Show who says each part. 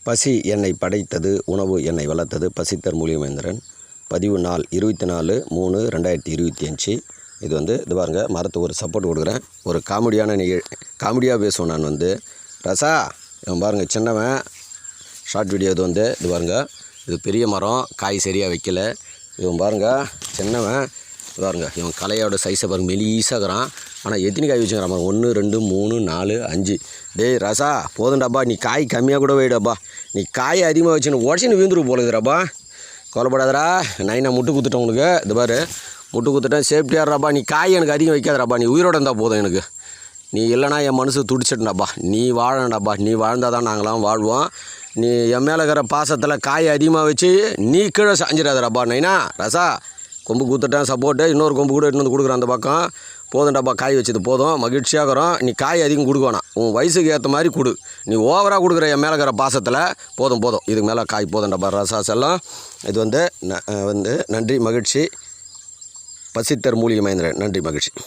Speaker 1: பசி என்னை படைத்தது, உணவு என்னை வளர்த்தது. பசித்தர் மூலியமேந்திரன். பதிவு நாள் 24/3/2025. இது இது பாருங்க, மரத்துக்கு ஒரு சப்போர்ட் கொடுக்குறேன். ஒரு காமெடியாக பேசுவேன் நான். ரசா இவன் பாருங்கள், சின்னவன் ஷார்ட் வீடியோ. இது பாருங்க, இது பெரிய மரம், காய் சரியாக வைக்கல. இவன் பாருங்கள் சின்னவன். பாருங்க, இவன் கலையோட சைஸை பாருங்க, மெலிசாகிறான். ஆனால் எத்தனை காய் வச்சுக்கிறான் பாருங்க, 1 2 3 4 5. டேய் ரசா, போதும்டாப்பா, நீ காய் கம்மியாக கூட வைடாப்பா. நீ காய் அதிகமாக வச்சுன்னு உடச்சின்னு வீந்துரு போலுதுடாப்பா. கொலைப்படாதரா, நான் முட்டு குத்துட்டேன் உனக்கு. இது பாரு, முட்டு குத்துட்டேன், சேஃப்டியாகிறாப்பா. நீ காய் எனக்கு அதிகம் வைக்காதராப்பா. நீ உயிரோடு இருந்தால் போதும் எனக்கு. நீ இல்லைனா என் மனசு துடிச்சிட்டுடாப்பா. நீ வாழண்டாப்பா. நீ வாழ்ந்தால் தான் நாங்களாம் வாழ்வோம். நீ என் மேலே இருக்கிற பாசத்தில் காய் அதிகமாக வச்சு நீ கீழே சாஞ்சிடாதராப்பா. நைனா ரசா, கொம்பு கூத்துட்டேன் சப்போர்ட்டு. இன்னொரு கொம்பு கூட இன்னொன்று கொடுக்குறேன் அந்த பக்கம். போதும்டாப்பா, காய் வச்சது போதும், மகிழ்ச்சியாகிறோம். நீ காய் அதிகம் கொடுக்க வேணாம், உன் வயசுக்கு ஏற்ற மாதிரி கொடு. நீ ஓவராக கொடுக்குற என் மேலே இருக்கிற பாசத்தில் போதும். இதுக்கு மேலே காய் போதும்டாப்பா ரசா செல்லம். இது நன்றி, மகிழ்ச்சி. பசித்தர் மூலிகை மகேந்திரன். நன்றி, மகிழ்ச்சி.